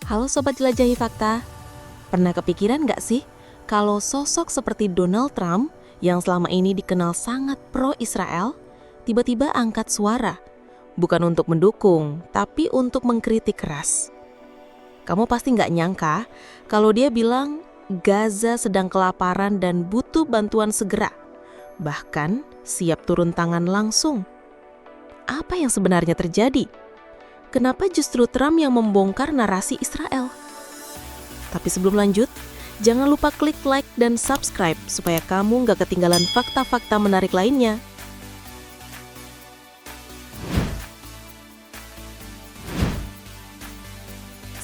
Halo Sobat Jelajahi Fakta, pernah kepikiran nggak sih kalau sosok seperti Donald Trump yang selama ini dikenal sangat pro-Israel, tiba-tiba angkat suara, bukan untuk mendukung, tapi untuk mengkritik keras. Kamu pasti nggak nyangka kalau dia bilang Gaza sedang kelaparan dan butuh bantuan segera, bahkan siap turun tangan langsung. Apa yang sebenarnya terjadi? Kenapa justru Trump yang membongkar narasi Israel? Tapi sebelum lanjut, jangan lupa klik like dan subscribe supaya kamu nggak ketinggalan fakta-fakta menarik lainnya.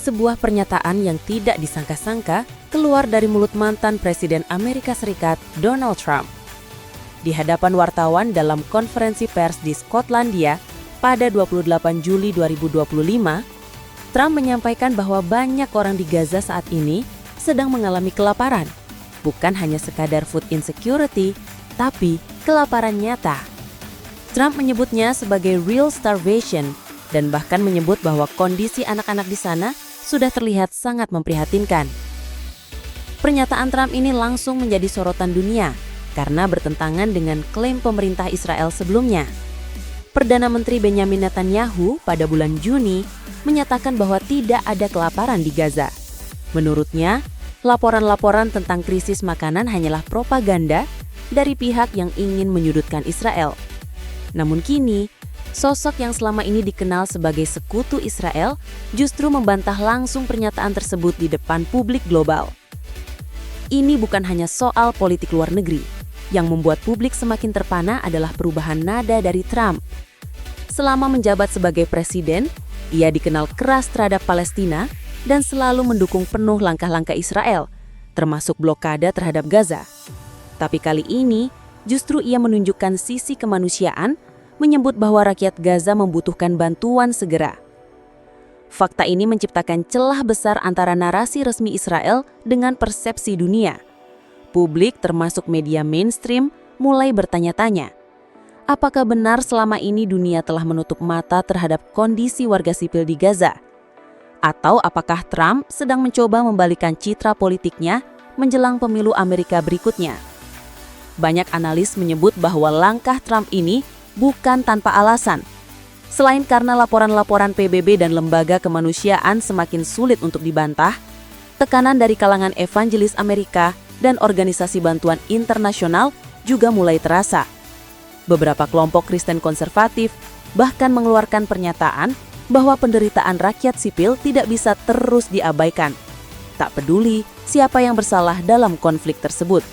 Sebuah pernyataan yang tidak disangka-sangka keluar dari mulut mantan Presiden Amerika Serikat, Donald Trump. Di hadapan wartawan dalam konferensi pers di Skotlandia pada 28 Juli 2025, Trump menyampaikan bahwa banyak orang di Gaza saat ini sedang mengalami kelaparan. Bukan hanya sekadar food insecurity, tapi kelaparan nyata. Trump menyebutnya sebagai real starvation dan bahkan menyebut bahwa kondisi anak-anak di sana sudah terlihat sangat memprihatinkan. Pernyataan Trump ini langsung menjadi sorotan dunia karena bertentangan dengan klaim pemerintah Israel sebelumnya. Perdana Menteri Benjamin Netanyahu pada bulan Juni menyatakan bahwa tidak ada kelaparan di Gaza. Menurutnya, laporan-laporan tentang krisis makanan hanyalah propaganda dari pihak yang ingin menyudutkan Israel. Namun kini, sosok yang selama ini dikenal sebagai sekutu Israel justru membantah langsung pernyataan tersebut di depan publik global. Ini bukan hanya soal politik luar negeri. Yang membuat publik semakin terpana adalah perubahan nada dari Trump. Selama menjabat sebagai presiden, ia dikenal keras terhadap Palestina dan selalu mendukung penuh langkah-langkah Israel, termasuk blokade terhadap Gaza. Tapi kali ini, justru ia menunjukkan sisi kemanusiaan, menyebut bahwa rakyat Gaza membutuhkan bantuan segera. Fakta ini menciptakan celah besar antara narasi resmi Israel dengan persepsi dunia. Publik termasuk media mainstream mulai bertanya-tanya, apakah benar selama ini dunia telah menutup mata terhadap kondisi warga sipil di Gaza? Atau apakah Trump sedang mencoba membalikkan citra politiknya menjelang pemilu Amerika berikutnya? Banyak analis menyebut bahwa langkah Trump ini bukan tanpa alasan. Selain karena laporan-laporan PBB dan lembaga kemanusiaan semakin sulit untuk dibantah, tekanan dari kalangan evangelis Amerika dan organisasi bantuan internasional juga mulai terasa. Beberapa kelompok Kristen konservatif bahkan mengeluarkan pernyataan bahwa penderitaan rakyat sipil tidak bisa terus diabaikan. Tak peduli siapa yang bersalah dalam konflik tersebut.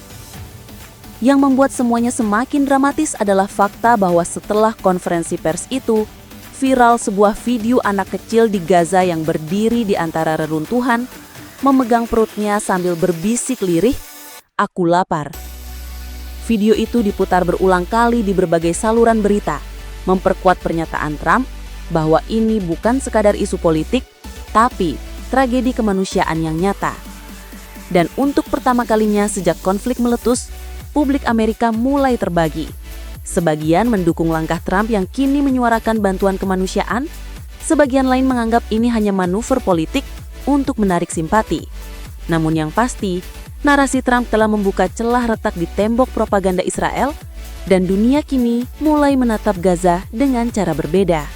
Yang membuat semuanya semakin dramatis adalah fakta bahwa setelah konferensi pers itu, viral sebuah video anak kecil di Gaza yang berdiri di antara reruntuhan, memegang perutnya sambil berbisik lirih, "Aku lapar." Video itu diputar berulang kali di berbagai saluran berita, memperkuat pernyataan Trump bahwa ini bukan sekadar isu politik, tapi tragedi kemanusiaan yang nyata. Dan untuk pertama kalinya sejak konflik meletus, publik Amerika mulai terbagi. Sebagian mendukung langkah Trump yang kini menyuarakan bantuan kemanusiaan, sebagian lain menganggap ini hanya manuver politik untuk menarik simpati. Namun yang pasti, narasi Trump telah membuka celah retak di tembok propaganda Israel dan dunia kini mulai menatap Gaza dengan cara berbeda.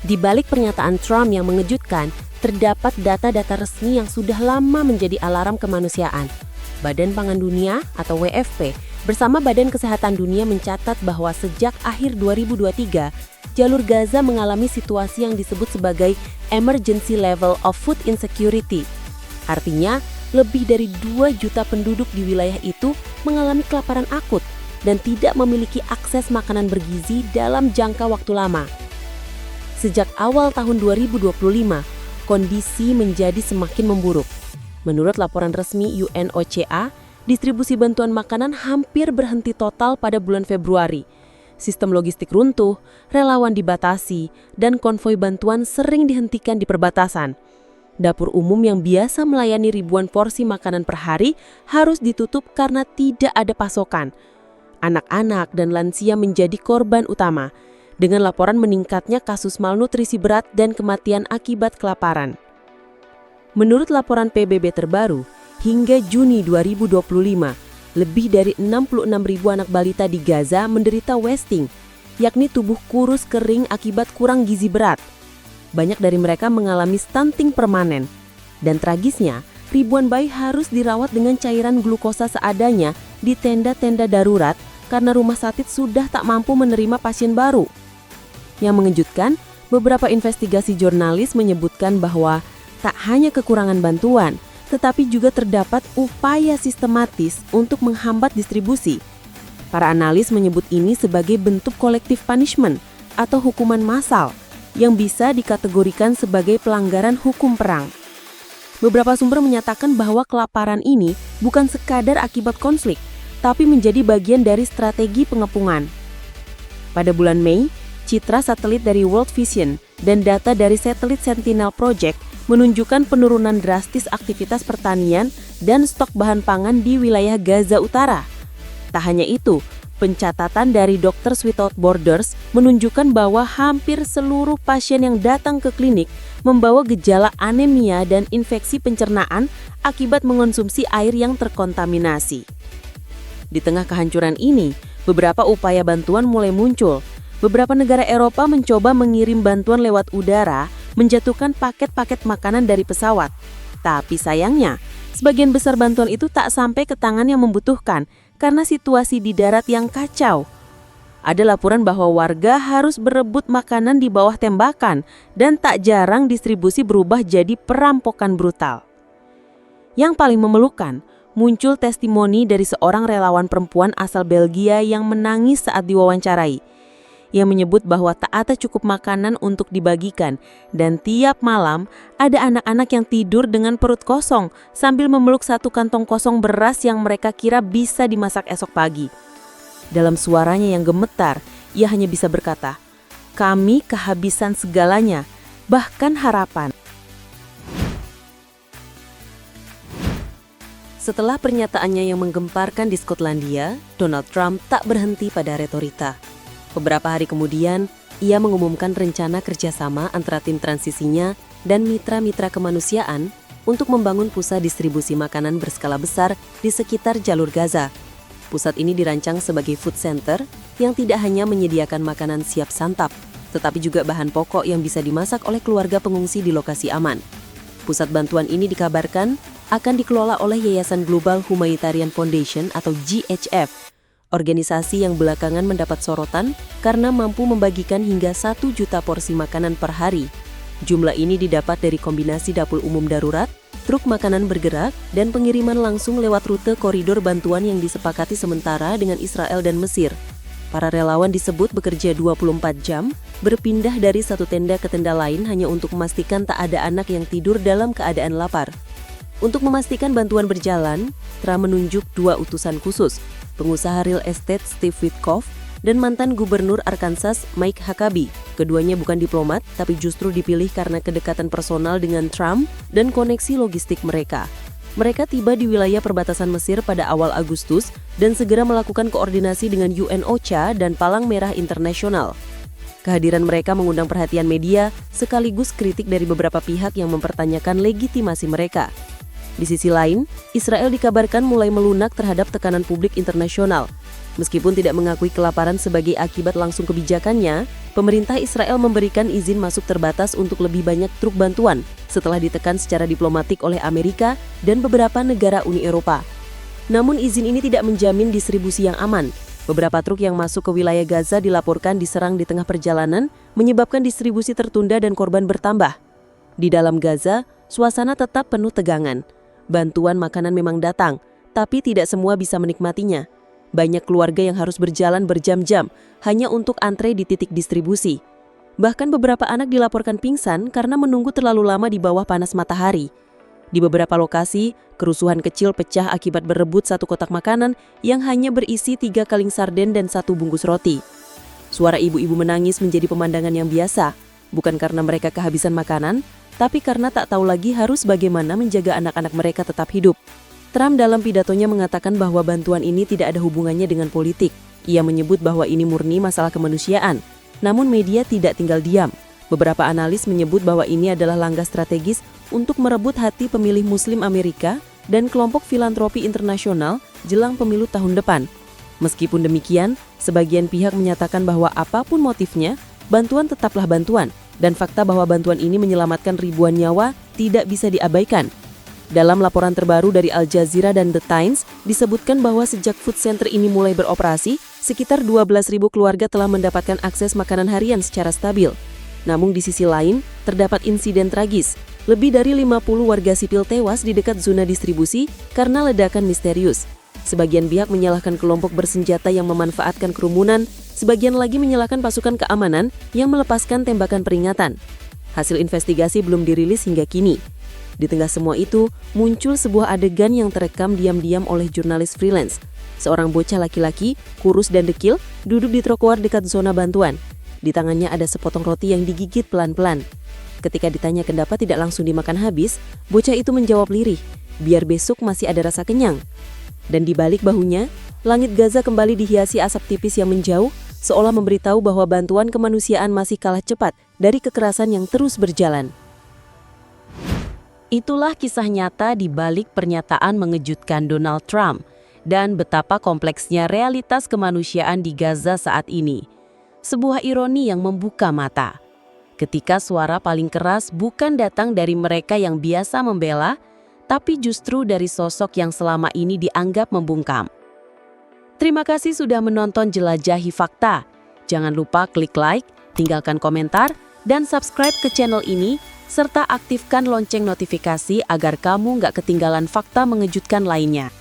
Di balik pernyataan Trump yang mengejutkan, terdapat data-data resmi yang sudah lama menjadi alarm kemanusiaan. Badan Pangan Dunia atau WFP bersama Badan Kesehatan Dunia mencatat bahwa sejak akhir 2023, jalur Gaza mengalami situasi yang disebut sebagai emergency level of food insecurity. Artinya, lebih dari 2 juta penduduk di wilayah itu mengalami kelaparan akut dan tidak memiliki akses makanan bergizi dalam jangka waktu lama. Sejak awal tahun 2025, kondisi menjadi semakin memburuk. Menurut laporan resmi UNOCA, distribusi bantuan makanan hampir berhenti total pada bulan Februari. Sistem logistik runtuh, relawan dibatasi, dan konvoi bantuan sering dihentikan di perbatasan. Dapur umum yang biasa melayani ribuan porsi makanan per hari harus ditutup karena tidak ada pasokan. Anak-anak dan lansia menjadi korban utama, dengan laporan meningkatnya kasus malnutrisi berat dan kematian akibat kelaparan. Menurut laporan PBB terbaru, hingga Juni 2025, lebih dari 66.000 anak balita di Gaza menderita wasting, yakni tubuh kurus kering akibat kurang gizi berat. Banyak dari mereka mengalami stunting permanen. Dan tragisnya, ribuan bayi harus dirawat dengan cairan glukosa seadanya di tenda-tenda darurat karena rumah sakit sudah tak mampu menerima pasien baru. Yang mengejutkan, beberapa investigasi jurnalis menyebutkan bahwa tak hanya kekurangan bantuan, tetapi juga terdapat upaya sistematis untuk menghambat distribusi. Para analis menyebut ini sebagai bentuk collective punishment atau hukuman massal yang bisa dikategorikan sebagai pelanggaran hukum perang. Beberapa sumber menyatakan bahwa kelaparan ini bukan sekadar akibat konflik, tapi menjadi bagian dari strategi pengepungan. Pada bulan Mei, citra satelit dari World Vision dan data dari satelit Sentinel Project menunjukkan penurunan drastis aktivitas pertanian dan stok bahan pangan di wilayah Gaza Utara. Tak hanya itu, pencatatan dari Doctors Without Borders menunjukkan bahwa hampir seluruh pasien yang datang ke klinik membawa gejala anemia dan infeksi pencernaan akibat mengonsumsi air yang terkontaminasi. Di tengah kehancuran ini, beberapa upaya bantuan mulai muncul. Beberapa negara Eropa mencoba mengirim bantuan lewat udara, menjatuhkan paket-paket makanan dari pesawat. Tapi sayangnya, sebagian besar bantuan itu tak sampai ke tangan yang membutuhkan karena situasi di darat yang kacau. Ada laporan bahwa warga harus berebut makanan di bawah tembakan dan tak jarang distribusi berubah jadi perampokan brutal. Yang paling memalukan, muncul testimoni dari seorang relawan perempuan asal Belgia yang menangis saat diwawancarai. Ia menyebut bahwa tak ada cukup makanan untuk dibagikan dan tiap malam ada anak-anak yang tidur dengan perut kosong sambil memeluk satu kantong kosong beras yang mereka kira bisa dimasak esok pagi. Dalam suaranya yang gemetar, ia hanya bisa berkata, "Kami kehabisan segalanya, bahkan harapan." Setelah pernyataannya yang menggemparkan di Skotlandia, Donald Trump tak berhenti pada retorika. Beberapa hari kemudian, ia mengumumkan rencana kerjasama antara tim transisinya dan mitra-mitra kemanusiaan untuk membangun pusat distribusi makanan berskala besar di sekitar jalur Gaza. Pusat ini dirancang sebagai food center yang tidak hanya menyediakan makanan siap santap, tetapi juga bahan pokok yang bisa dimasak oleh keluarga pengungsi di lokasi aman. Pusat bantuan ini dikabarkan akan dikelola oleh Yayasan Global Humanitarian Foundation atau GHF, organisasi yang belakangan mendapat sorotan karena mampu membagikan hingga 1 juta porsi makanan per hari. Jumlah ini didapat dari kombinasi dapur umum darurat, truk makanan bergerak, dan pengiriman langsung lewat rute koridor bantuan yang disepakati sementara dengan Israel dan Mesir. Para relawan disebut bekerja 24 jam, berpindah dari satu tenda ke tenda lain hanya untuk memastikan tak ada anak yang tidur dalam keadaan lapar. Untuk memastikan bantuan berjalan, Trump menunjuk 2 utusan khusus, pengusaha real estate Steve Witkoff dan mantan gubernur Arkansas Mike Huckabee. Keduanya bukan diplomat, tapi justru dipilih karena kedekatan personal dengan Trump dan koneksi logistik mereka. Mereka tiba di wilayah perbatasan Mesir pada awal Agustus dan segera melakukan koordinasi dengan UNOCHA dan Palang Merah Internasional. Kehadiran mereka mengundang perhatian media sekaligus kritik dari beberapa pihak yang mempertanyakan legitimasi mereka. Di sisi lain, Israel dikabarkan mulai melunak terhadap tekanan publik internasional. Meskipun tidak mengakui kelaparan sebagai akibat langsung kebijakannya, pemerintah Israel memberikan izin masuk terbatas untuk lebih banyak truk bantuan setelah ditekan secara diplomatik oleh Amerika dan beberapa negara Uni Eropa. Namun izin ini tidak menjamin distribusi yang aman. Beberapa truk yang masuk ke wilayah Gaza dilaporkan diserang di tengah perjalanan, menyebabkan distribusi tertunda dan korban bertambah. Di dalam Gaza, suasana tetap penuh tegangan. Bantuan makanan memang datang, tapi tidak semua bisa menikmatinya. Banyak keluarga yang harus berjalan berjam-jam hanya untuk antre di titik distribusi. Bahkan beberapa anak dilaporkan pingsan karena menunggu terlalu lama di bawah panas matahari. Di beberapa lokasi, kerusuhan kecil pecah akibat berebut satu kotak makanan yang hanya berisi 3 kaleng sarden dan 1 bungkus roti. Suara ibu-ibu menangis menjadi pemandangan yang biasa, bukan karena mereka kehabisan makanan, tapi karena tak tahu lagi harus bagaimana menjaga anak-anak mereka tetap hidup. Trump dalam pidatonya mengatakan bahwa bantuan ini tidak ada hubungannya dengan politik. Ia menyebut bahwa ini murni masalah kemanusiaan. Namun media tidak tinggal diam. Beberapa analis menyebut bahwa ini adalah langkah strategis untuk merebut hati pemilih Muslim Amerika dan kelompok filantropi internasional jelang pemilu tahun depan. Meskipun demikian, sebagian pihak menyatakan bahwa apapun motifnya, bantuan tetaplah bantuan, dan fakta bahwa bantuan ini menyelamatkan ribuan nyawa tidak bisa diabaikan. Dalam laporan terbaru dari Al Jazeera dan The Times, disebutkan bahwa sejak food center ini mulai beroperasi, sekitar 12.000 keluarga telah mendapatkan akses makanan harian secara stabil. Namun di sisi lain, terdapat insiden tragis. Lebih dari 50 warga sipil tewas di dekat zona distribusi karena ledakan misterius. Sebagian pihak menyalahkan kelompok bersenjata yang memanfaatkan kerumunan, sebagian lagi menyalahkan pasukan keamanan yang melepaskan tembakan peringatan. Hasil investigasi belum dirilis hingga kini. Di tengah semua itu, muncul sebuah adegan yang terekam diam-diam oleh jurnalis freelance. Seorang bocah laki-laki, kurus dan dekil, duduk di trotoar dekat zona bantuan. Di tangannya ada sepotong roti yang digigit pelan-pelan. Ketika ditanya kenapa tidak langsung dimakan habis, bocah itu menjawab lirih, biar besok masih ada rasa kenyang. Dan di balik bahunya, langit Gaza kembali dihiasi asap tipis yang menjauh, seolah memberitahu bahwa bantuan kemanusiaan masih kalah cepat dari kekerasan yang terus berjalan. Itulah kisah nyata di balik pernyataan mengejutkan Donald Trump dan betapa kompleksnya realitas kemanusiaan di Gaza saat ini. Sebuah ironi yang membuka mata. Ketika suara paling keras bukan datang dari mereka yang biasa membela, tapi justru dari sosok yang selama ini dianggap membungkam. Terima kasih sudah menonton Jelajahi Fakta. Jangan lupa klik like, tinggalkan komentar, dan subscribe ke channel ini, serta aktifkan lonceng notifikasi agar kamu nggak ketinggalan fakta mengejutkan lainnya.